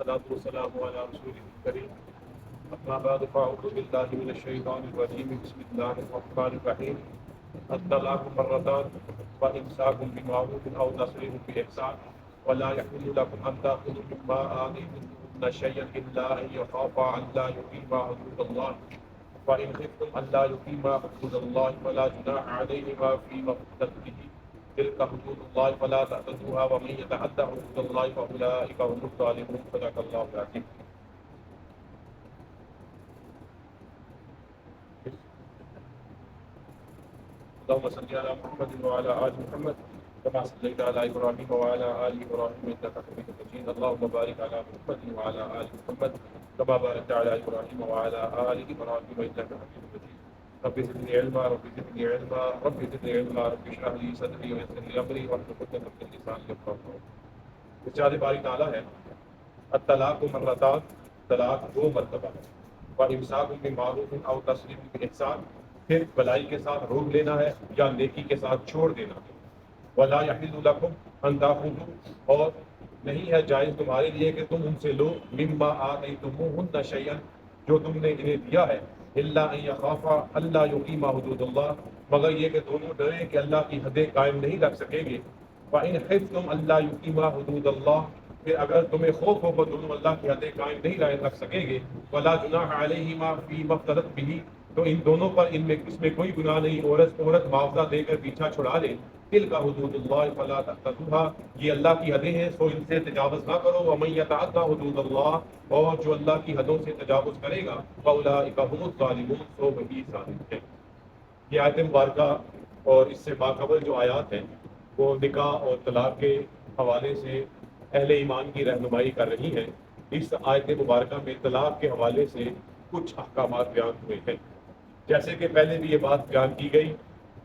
والصلاة والسلام على رسوله الكريم أما بعد فأعوذ بالله من الشيطان الرجيم بسم الله الرحمن الرحيم الطلاق مرتان فإمساك بمعروف أو تسريح بإحسان ولا يحل لكم أن تأخذوا مما آتيتموهن شيئا إلا أن يخافا ألا يقيما حدود الله فإن خفتم ألا يقيما حدود الله فلا جناح عليهما فيما افتدت به تلك حدود الله فلا تعتدوها ومن يتعدى حدود الله فأولئك هم الظالمون صدق الله العظيم. اللهم صل على محمد وعلى آل محمد كما صليت على إبراهيم وعلى آل إبراهيم إنك حميد مجيد. اللهم بارك على محمد وعلى آل محمد كما باركت على إبراهيم وعلى آل إبراهيم إنك حميد مجيد. رب زدني علما رب زدني علما رب زدني علما رب اشرح لي صدري ويسر لي أمري واحلل عقدة من لساني يفقهوا قولي. ارشاد باری تعالیٰ ہے الطلاق مرتان، طلاق دو مرتبہ ہے، وامساک بمعروف او تسريح باحسان، پھر بلائی کے ساتھ روک لینا ہے یا نیکی کے ساتھ چھوڑ دینا ہے. ولا يحل لكم ان تاخذوا، اور نہیں ہے جائز تمہارے لیے کہ تم ان سے لو مما آتیتموهن شيئا، جو تم نے انہیں دیا ہے، الا ان يخافا الا يقيما حدود اللہ، مگر یہ کہ دونوں ڈریں کہ اللہ کی حدیں قائم نہیں رکھ سکیں گے. وان خفتم الا يقيما حدود اللہ، پھر اگر تمہیں خوف ہو کہ دونوں اللہ کی حدیں قائم نہیں رکھ سکیں گے، ولا جناح علیہما فیما افتدت به، تو ان دونوں پر اس میں کوئی گناہ نہیں، عورت معاوضہ دے کر پیچھا چھڑا لے. تلک حدود اللہ فلا تعتدوها، یہ اللہ کی حدیں ہیں سو ان سے تجاوز نہ کرو. ومن یتعدی حدود اللہ، اور جو اللہ کی حدوں سے تجاوز کرے گا، فاولئک هم الظالمون، سو وہی ظالم ہیں. یہ آیت مبارکہ اور اس سے باقبل جو آیات ہیں وہ نکاح اور طلاق کے حوالے سے اہل ایمان کی رہنمائی کر رہی ہیں. اس آیت مبارکہ میں طلاق کے حوالے سے کچھ احکامات بیان ہوئے ہیں. جیسے کہ پہلے بھی یہ بات بیان کی گئی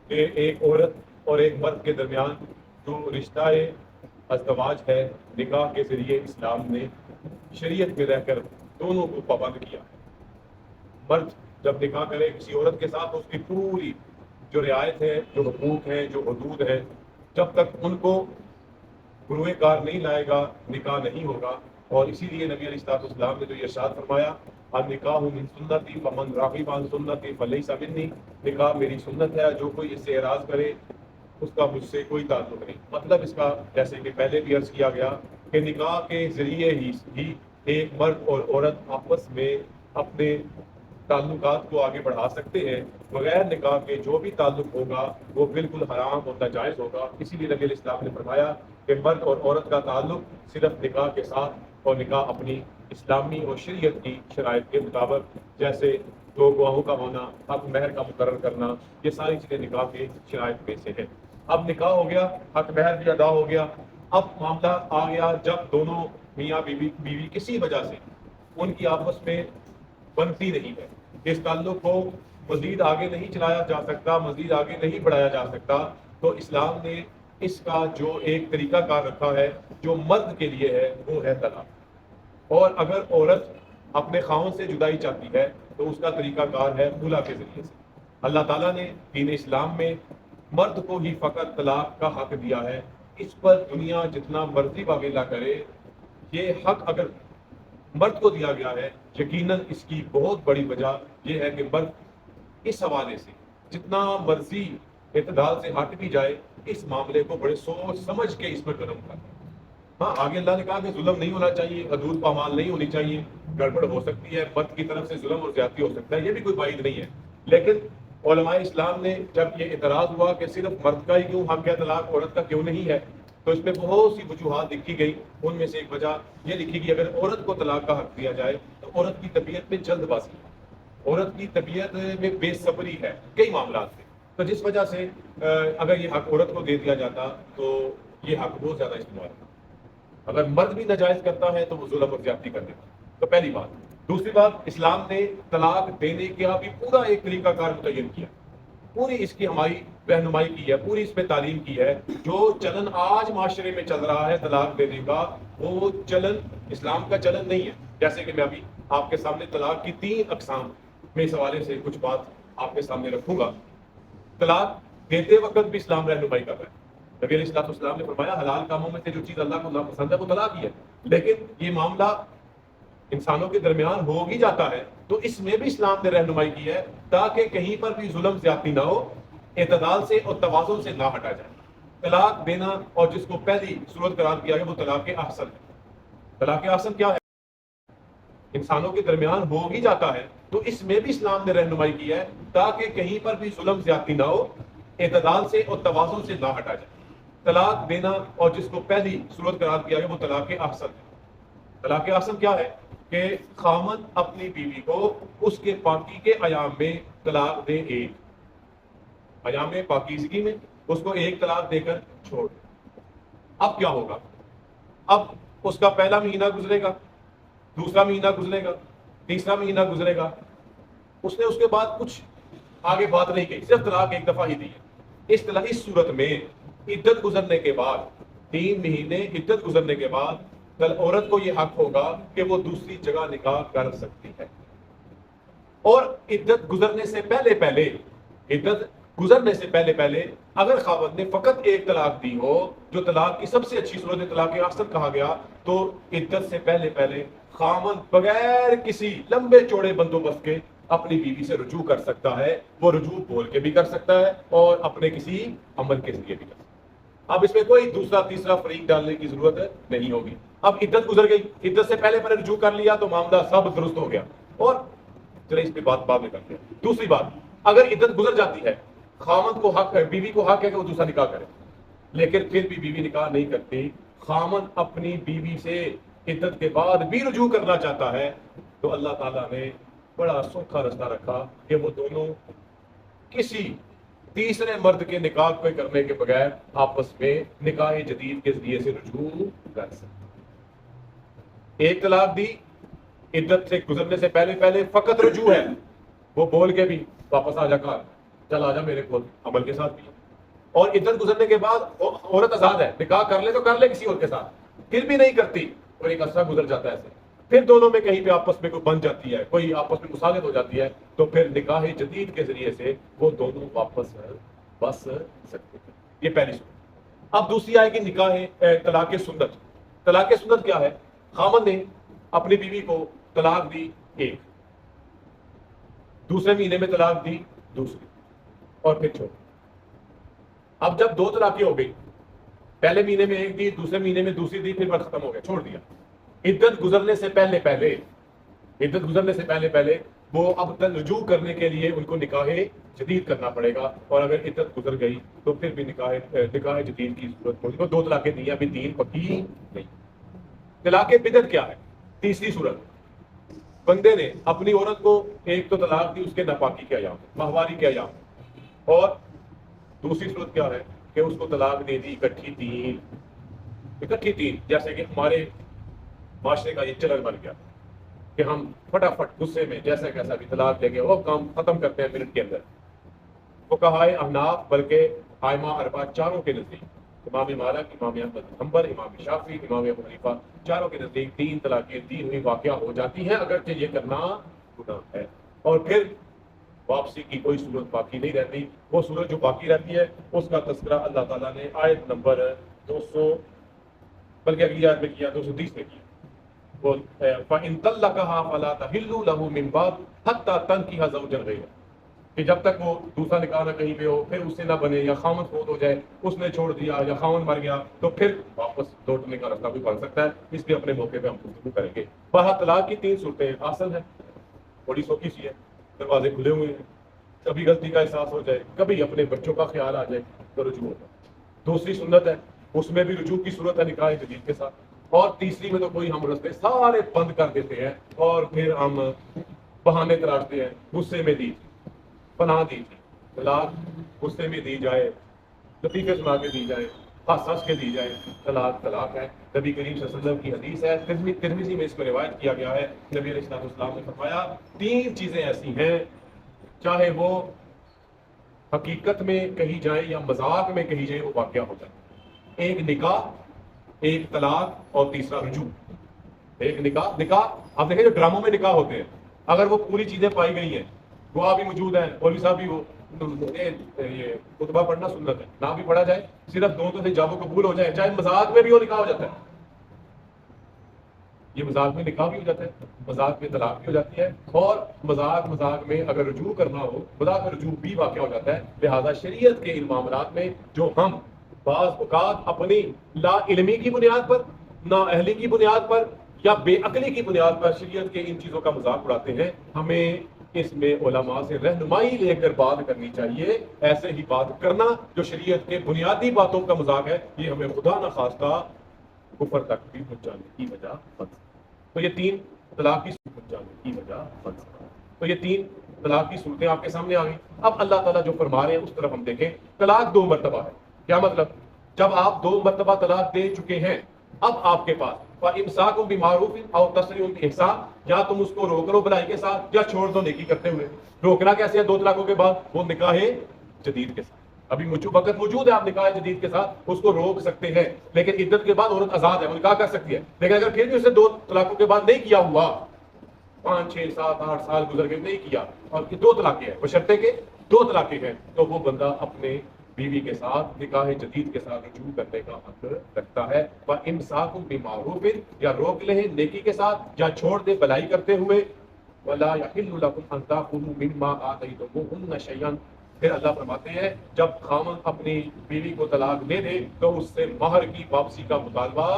کہ ایک عورت اور ایک مرد کے درمیان جو رشتہ ازدواج ہے، نکاح کے ذریعے اسلام نے شریعت میں رہ کر دونوں کو پابند کیا ہے. مرد جب نکاح کرے کسی عورت کے ساتھ، اس کی پوری جو رعایت ہے، جو حقوق ہیں، جو حدود ہیں، جب تک ان کو گروہ کار نہیں لائے گا نکاح نہیں ہوگا. اور اسی لیے نبی علیہ الصلوۃ والسلام نے جو ارشاد فرمایا النکاح من سنتی فمن راغب عن سنتی فلیس منی، نکاح میری سنت ہے، جو کوئی اس سے اعراض کرے اس کا مجھ سے کوئی تعلق نہیں. مطلب اس کا جیسے کہ پہلے بھی عرض کیا گیا کہ نکاح کے ذریعے ہی ایک مرد اور عورت آپس میں اپنے تعلقات کو آگے بڑھا سکتے ہیں. بغیر نکاح کے جو بھی تعلق ہوگا وہ بالکل حرام اور ناجائز ہوگا. اسی لیے نبی علیہ السلام نے فرمایا کہ مرد اور عورت کا تعلق صرف نکاح کے ساتھ، اور نکاح اپنی اسلامی اور شریعت کی شرائط کے مطابق، جیسے دو گواہوں کا ہونا، حق مہر کا مقرر کرنا، یہ ساری چیزیں نکاح کے شرائط میں سے ہیں. اب نکاح ہو گیا، حق مہر بھی ادا ہو گیا. اب معاملہ آ گیا جب دونوں میاں بیوی کسی وجہ سے ان کی آپس میں بنتی نہیں ہے، اس تعلق کو مزید آگے نہیں چلایا جا سکتا، مزید آگے نہیں بڑھایا جا سکتا، تو اسلام نے اس کا جو ایک طریقہ کار رکھا ہے جو مرد کے لیے ہے وہ ہے طلاق. اور اگر عورت اپنے خاوند سے جدائی چاہتی ہے تو اس کا طریقہ کار ہے خلا کے ذریعے سے. اللہ تعالیٰ نے دین اسلام میں مرد کو ہی فقط طلاق کا حق دیا ہے. اس پر دنیا جتنا مرضی واغیلا کرے، یہ حق اگر مرد کو دیا گیا ہے، یقیناً اس کی بہت بڑی وجہ یہ ہے کہ مرد اس حوالے سے جتنا مرضی اعتدال سے ہٹ بھی جائے، اس معاملے کو بڑے سوچ سمجھ کے اس پر قدم کرے. ہاں، آگے اللہ نے کہا کہ ظلم نہیں ہونا چاہیے، حدود پامال نہیں ہونی چاہیے، گڑبڑ ہو سکتی ہے، مرد کی طرف سے ظلم اور زیادتی ہو سکتا ہے، یہ بھی کوئی بعید نہیں ہے. لیکن علماء اسلام نے جب یہ اعتراض ہوا کہ صرف مرد کا ہی کیوں حق ہے طلاق، عورت کا کیوں نہیں ہے، تو اس میں بہت سی وجوہات لکھی گئی. ان میں سے ایک وجہ یہ لکھی گئی اگر عورت کو طلاق کا حق دیا جائے تو عورت کی طبیعت میں جلد بازی ہے، عورت کی طبیعت میں بے صبری ہے کئی معاملات میں، تو جس وجہ سے اگر یہ حق عورت کو دے دیا جاتا تو یہ حق بہت زیادہ استعمال ہوتا. اگر مرد بھی ناجائز کرتا ہے تو وہ ظلم اور زیادتی کر دیتا. تو پہلی بات. دوسری بات، اسلام نے طلاق دینے کا بھی پورا ایک طریقہ کار متعین کیا، پوری اس کی ہماری رہنمائی کی ہے، پوری اس پہ تعلیم کی ہے. جو چلن آج معاشرے میں چل رہا ہے طلاق دینے کا، وہ چلن اسلام کا چلن نہیں ہے. جیسے کہ میں ابھی آپ کے سامنے طلاق کی 3 اقسام میں اس حوالے سے کچھ بات آپ کے سامنے رکھوں گا. طلاق دیتے وقت بھی اسلام رہنمائی کر رہا ہے. نبی علیہ الصلوۃ والسلام نے فرمایا حلال کاموں میں سے جو چیز اللہ کو ناپسند ہے وہ طلاق ہی ہے. لیکن یہ معاملہ انسانوں کے درمیان ہو ہی جاتا ہے تو اس میں بھی اسلام نے رہنمائی کی ہے تاکہ کہیں پر بھی ظلم زیادتی نہ ہو، اعتدال سے اور توازن سے نہ ہٹا جائے۔ طلاق دینا اور جس کو پہلی صورت قرار دیا گیا وہ طلاق احسن ہے۔ طلاق احسن کیا ہے؟ انسانوں کے درمیان ہو ہی جاتا ہے تو اس میں بھی اسلام نے رہنمائی کی ہے تاکہ کہیں پر بھی ظلم زیادتی نہ ہو، اعتدال سے اور توازن سے نہ ہٹا جائے۔ طلاق دینا اور جس کو پہلی صورت قرار دیا گیا وہ طلاق احسن ہے۔ طلاق احسن کیا ہے؟ کہ خاوند اپنی بیوی کو اس کے پاکی کے ایام میں طلاق دے، ایک ایام پاکیزگی میں اس کو ایک طلاق دے کر چھوڑ دے۔ اب کیا ہوگا؟ اب اس کا پہلا مہینہ گزرے گا، دوسرا مہینہ گزرے گا، تیسرا مہینہ گزرے گا، اس نے اس کے بعد کچھ آگے بات نہیں کہی، صرف طلاق ایک دفعہ ہی دی ہے۔ اس صورت میں عدت گزرنے کے بعد 3 مہینے عدت گزرنے کے بعد عورت کو یہ حق ہوگا کہ وہ دوسری جگہ نکاح کر سکتی ہے، اور عدت گزرنے سے پہلے اگر خاوند نے فقط ایک طلاق دی ہو، جو طلاق کی سب سے اچھی صورت طلاق احسن کہا گیا، تو عدت سے پہلے خاوند بغیر کسی لمبے چوڑے بندوبست کے اپنی بیوی سے رجوع کر سکتا ہے۔ وہ رجوع بول کے بھی کر سکتا ہے اور اپنے کسی عمل کے ذریعے بھی کر سکتا ہے۔ اب اس میں کوئی دوسرا تیسرا فریق ڈالنے کی ضرورت نہیں ہوگی۔ اب عدت گزر گئی، عدت سے پہلے رجوع کر لیا تو معاملہ سب درست ہو گیا، اور چلے اس پہ بات بعد میں کرتے ہیں۔ دوسری بات، اگر عدت گزر جاتی ہے، خاوند کو حق ہے، بیوی کو حق ہے کہ وہ دوسرا نکاح کرے، لیکن پھر بھی بیوی نکاح نہیں کرتی، خاوند اپنی بیوی سے عدت کے بعد بھی رجوع کرنا چاہتا ہے، تو اللہ تعالیٰ نے بڑا سوکھا رستہ رکھا کہ وہ دونوں کسی تیسرے مرد کے نکاح کو کرنے کے بغیر آپس میں نکاح جدید کے ذریعے سے رجوع کر سکتے۔ ایک طلاق دی، عدت سے گزرنے سے پہلے فقط رجوع ہے، وہ بول کے بھی واپس آ جا کر چل آ جا میرے کو، عمل کے ساتھ بھی، اور عدت گزرنے کے بعد عورت آزاد ہے، نکاح کر لے تو کر لے کسی اور کے ساتھ، پھر بھی نہیں کرتی اور ایک عرصہ گزر جاتا ہے ایسے، پھر دونوں میں کہیں پہ آپس میں کوئی بن جاتی ہے، کوئی آپس میں مصالحت ہو جاتی ہے، تو پھر نکاح جدید کے ذریعے سے وہ دونوں واپس بس سکتے ہیں۔ یہ پہلی صورت۔ اب دوسری آئے گی نکاح طلاق سنت۔ طلاق سنت کیا ہے؟ خاوند نے اپنی بیوی کو طلاق دی ایک، دوسرے مہینے میں طلاق دی دوسری، اور پھر چھوڑ۔ اب جب 2 طلاقیں ہو گئی، پہلے مہینے میں ایک دی، دوسرے مہینے میں دوسری دی، پھر بات ختم ہو گیا، چھوڑ دیا۔ عدت گزرنے سے پہلے وہ اب رجوع کرنے کے لیے ان کو نکاح جدید کرنا پڑے گا، اور اگر عدت گزر گئی تو پھر بھی نکاح جدید کی ضرورت ہوگی۔ تو 2 طلاقیں دی، ابھی 3 پکی نہیں۔ طلاق بدعت کیا ہے؟ تیسری صورت، بندے نے اپنی عورت کو ایک تو طلاق دی اس کے ناپاکی کے ایام، ماہواری کے ایام، اور دوسری صورت کیا ہے کہ اس کو طلاق دے دی اکٹھی 3، جیسے کہ ہمارے معاشرے کا یہ چلن بن گیا کہ ہم فٹافٹ غصے میں جیسا کیسا بھی طلاق دے کے وہ کام ختم کرتے ہیں منٹ کے اندر۔ فقہائے احناف بلکہ ائمہ اربعہ چاروں کے نزدیک، امام مالک، امام احمد بن حنبل، امام شافعی، امام ابو حنیفہ، چاروں کے نزدیک 3 طلاقیں دی ہوئی واقعہ ہو جاتی ہیں اگرچہ یہ کرنا گناہ ہے، اور پھر واپسی کی کوئی صورت باقی نہیں رہتی۔ وہ صورت جو باقی رہتی ہے اس کا تذکرہ اللہ تعالیٰ نے آیت نمبر 200 بلکہ اگلی آیت میں کیا، 230 میں کیا، فَإِن طَلَّقَهَا فَلَا تَحِلُّ لَهُ مِن بَعْدُ حَتَّى تَنكِحَ زَوْجًا غَيْرَهُ، کہ جب تک وہ دوسرا نکاح نہ کہیں پہ ہو، پھر اس سے نہ بنے، یا خامد فوت ہو جائے، اس نے چھوڑ دیا، یا خامد مر گیا، تو پھر واپس لوٹنے کا راستہ بھی بن سکتا ہے۔ اس لیے اپنے موقع پہ ہم گفتگو کریں گے۔ بہرحال طلاق کی 3 صورتیں آسن ہیں، بڑی سوکھی سی ہے، دروازے کھلے ہوئے ہیں، کبھی غلطی کا احساس ہو جائے، کبھی اپنے بچوں کا خیال آ جائے تو رجوع ہوتا ہے۔ دوسری سنت ہے، اس میں بھی رجوع کی صورت ہے نکاح جدید کے ساتھ، اور تیسری میں تو کوئی ہم رستے سارے بند کر دیتے ہیں اور پھر ہم بہانے تراشتے ہیں، غصے میں دی پناہ دی تھی، طلاق غصے میں دی جائے، لطیفے سنا کے دی جائے، ہنس ہنس کے دی جائے، طلاق طلاق ہے۔ نبی کریم صلی اللہ علیہ وسلم کی حدیث ہے، ترمذی میں اس کو روایت کیا گیا ہے، نبی علیہ السلام نے فرمایا 3 چیزیں ایسی ہیں چاہے وہ حقیقت میں کہی جائیں یا مذاق میں کہی جائیں وہ واقعہ ہو جائے، ایک نکاح، ایک طلاق، اور تیسرا رجوع۔ ایک نکاح آپ دیکھیں جو ڈراموں میں نکاح ہوتے ہیں، اگر وہ پوری چیزیں پائی گئی ہیں، گواہ بھی موجود ہیں، مولوی صاحب بھی، وہ یہ خطبہ پڑھنا سنت ہے، نہ بھی پڑھا جائے، صرف دونوں سے جاب و قبول ہو جائے، چاہے مذاق میں بھی وہ نکاح ہو جاتا ہے۔ یہ مذاق میں نکاح بھی ہو جاتا ہے، مذاق میں طلاق بھی ہو جاتی ہے، اور مذاق میں اگر رجوع کرنا ہو مذاق میں رجوع بھی واقع ہو جاتا ہے۔ لہذا شریعت کے ان معاملات میں جو ہم بعض اوقات اپنی لا علمی کی بنیاد پر، نا اہلی کی بنیاد پر یا بے عقلی کی بنیاد پر شریعت کے ان چیزوں کا مذاق اڑاتے ہیں، ہمیں اس میں علماء سے رہنمائی لے کر بات کرنی چاہیے۔ ایسے ہی بات کرنا جو شریعت کے بنیادی باتوں کا مذاق ہے، یہ ہمیں خدا نخواستہ کفر تک بھی پہنچانے کی وجہ بن سکتا ہے۔ تو یہ تین طلاق کی پہنچانے کی وجہ بن سکتا ہے۔ تو یہ تین طلاق کی صورتیں آپ کے سامنے آ گئی۔ اب اللہ تعالیٰ جو فرما رہے ہیں اس طرف ہم دیکھیں۔ طلاق 2 مرتبہ ہے، کیا مطلب؟ جب آپ 2 مرتبہ طلاق دے چکے ہیں، اب آپ کے پاس فَإِمْسَاكٌ بِمَعْرُوفٍ أَوْ تَسْرِيحٌ بِإِحْسَانٍ، یا تم اس کو روک لو بھلائی کے ساتھ یا چھوڑ دو نیکی کرتے ہوئے۔ روکنا کیسے ہے 2 طلاقوں کے بعد؟ وہ نکاح جدید کے ساتھ، ابھی وقت موجود ہے، آپ نکاح جدید کے ساتھ اس کو روک سکتے ہیں، لیکن عدت کے بعد عورت آزاد ہے، وہ نکاح کر سکتی ہے۔ لیکن اگر پھر بھی اسے 2 طلاقوں کے بعد نہیں کیا ہوا، 5 6 7 8 سال گزر گئے نہیں کیا، اور 2 طلاقیں ہیں، بشرطے کے 2 طلاقیں ہیں، تو وہ بندہ اپنے بیوی کے ساتھ نکاح جدید کے ساتھ رجوع کرنے کا حق رکھتا ہے۔ وَإِمْسَاكٌ بِمَعْرُوفٍ، یا روک لیں نیکی کے ساتھ یا چھوڑ دے بھلائی کرتے ہوئے۔ وَلَا يَحِلُّ لَكُمْ أَن تَأْخُذُوا مِمَّا آتَيْتُمُوهُنَّ شَيْئًا، پھر اللہ فرماتے ہیں جب خاوند اپنی بیوی کو طلاق دے دے تو اس سے مہر کی واپسی کا مطالبہ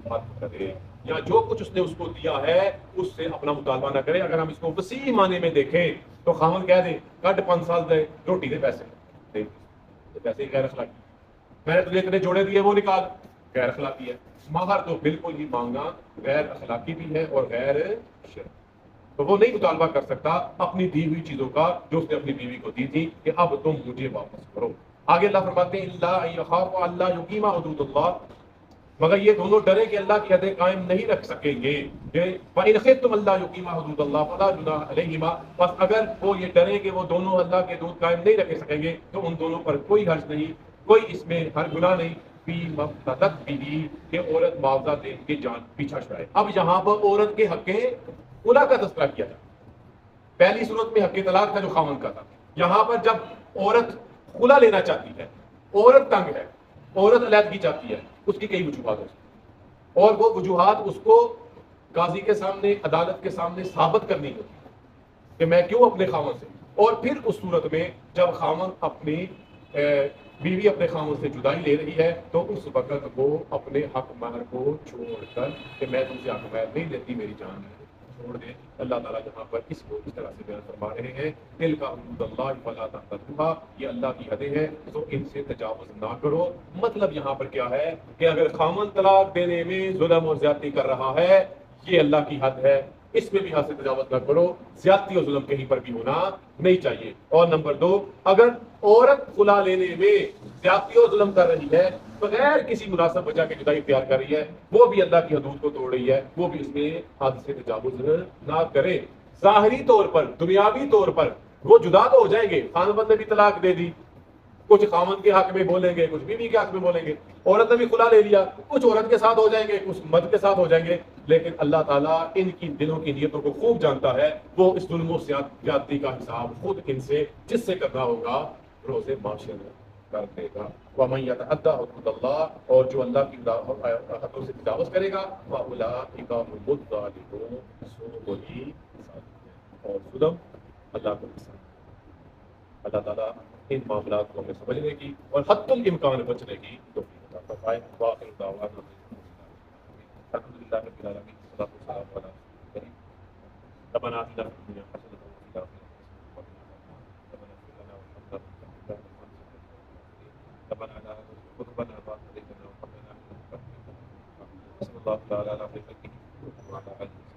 مت کرے، یا جو کچھ اس نے اس کو دیا ہے اس سے اپنا مطالبہ نہ کرے۔ اگر ہم اس کو وسیع معنی میں دیکھیں تو خاوند کہہ دے کٹ 5 سال دے، روٹی دے پیسے دے، پیسے ہی غیر اخلاقی، میں نے تجھے اتنے جوڑے دیے وہ نکال، غیر اخلاقی ہے۔ مہر تو بالکل ہی مانگنا غیر اخلاقی بھی ہے اور غیر شرعی، تو وہ نہیں مطالبہ کر سکتا اپنی دی ہوئی چیزوں کا جو اس نے اپنی بیوی کو دی تھی کہ اب تم مجھے واپس کرو۔ آگے اللہ فرماتے ہیں اللہ یخاف اللہ یقیم حدود اللہ، مگر یہ دونوں ڈرے کہ اللہ کی حدیں قائم نہیں رکھ سکیں گے۔ فَإِنْ خِفْتُمْ أَلَّا يُقِيمَا حُدُودَ اللَّهِ فَلَا جُنَاحَ عَلَيْهِمَا، بس اگر وہ یہ ڈرے کہ وہ دونوں اللہ کے حدود قائم نہیں رکھ سکیں گے تو ان دونوں پر کوئی حرج نہیں، کوئی اس میں ہر گناہ نہیں، فی مفتدت بھی، کہ عورت معاوضہ دے کے جان پیچھا چھڑائے۔ اب یہاں پر عورت کے حق خلا کا تذکرہ کیا جائے۔ پہلی صورت میں حق طلاق تھا جو خاوند کا تھا، یہاں پر جب عورت خلا لینا چاہتی ہے، عورت تنگ ہے، عورت علیحدگی چاہتی ہے، اس کی کئی وجوہات ہو سکتی ہیں، اور وہ وجوہات اس کو قاضی کے سامنے، عدالت کے سامنے ثابت کرنی ہوتی ہے کہ میں کیوں اپنے خاوند سے، اور پھر اس صورت میں جب خاوند اپنی بیوی اپنے خاوند سے جدائی لے رہی ہے تو اس وقت وہ اپنے حق مہر کو چھوڑ کر کہ میں تم سے حق مہر نہیں لیتی، میری جان ہے چھوڑ دیں۔ اللہ تعالیٰ یہاں پر اس کو اس طرح سے بیان فرما رہے ہیں تلک حدود اللہ فلا تعتدوها، یہ اللہ کی حدیں ہیں تو ان سے تجاوز نہ کرو۔ مطلب یہاں پر کیا ہے کہ اگر خامن طلاق دینے میں ظلم اور زیادتی کر رہا ہے، یہ اللہ کی حد ہے، اس میں بھی حد سے تجاوز نہ کرو، زیادتی اور ظلم کہیں پر بھی ہونا نہیں چاہیے۔ اور نمبر 2، اگر عورت خلا لینے میں زیادتی اور ظلم کر رہی ہے، بغیر کسی مناسب وجہ کے جدائی اختیار کر رہی ہے، وہ بھی اللہ کی حدود کو توڑ رہی ہے، وہ بھی اس میں حد سے تجاوز نہ کرے۔ ظاہری طور پر، دنیاوی طور پر وہ جدا تو ہو جائیں گے، خاوند نے بھی طلاق دے دی، کچھ خاوند کے حق میں بولیں گے، کچھ بیوی کے حق میں بولیں گے، عورت نے بھی خلا لے لیا، کچھ عورت کے ساتھ ہو جائیں گے، کچھ مرد کے ساتھ ہو جائیں گے، لیکن اللہ تعالیٰ ان کی دلوں کی نیتوں کو خوب جانتا ہے، وہ اس ظلم و زیادتی کا حساب خود ان سے جس سے کرنا ہوگا روز محشر میں کر دے گا۔ وَمَن يَتَعَدَّ حُدُودَ اللَّهِ، اور جو اللہ کی حدوں سے تجاوز کرے گا، وَأُولَٰئِکَ هُمُ الظَّالِمُونَ، سو وہی ظالم اور ظلم اللہ کو پسند۔ اللہ تعالیٰ ان معاملات کو ہمیں سمجھنے کی اور حتی الامکان بچنے کی توفیق عطا فرمائے۔ وآخر دعوانا الحمدللہ رب العالمین، والصلاۃ والسلام علی رسول کریم۔ ربنا آتنا فی الدنیا حسنۃ وفی الآخرۃ حسنۃ وقنا عذاب النار۔ ربنا لا تزغ قلوبنا بعد إذ هديتنا وهب لنا من لدنك رحمة إنك أنت الوهاب۔ صلی اللہ تعالی علی خیر خلقہ وعلی آلہ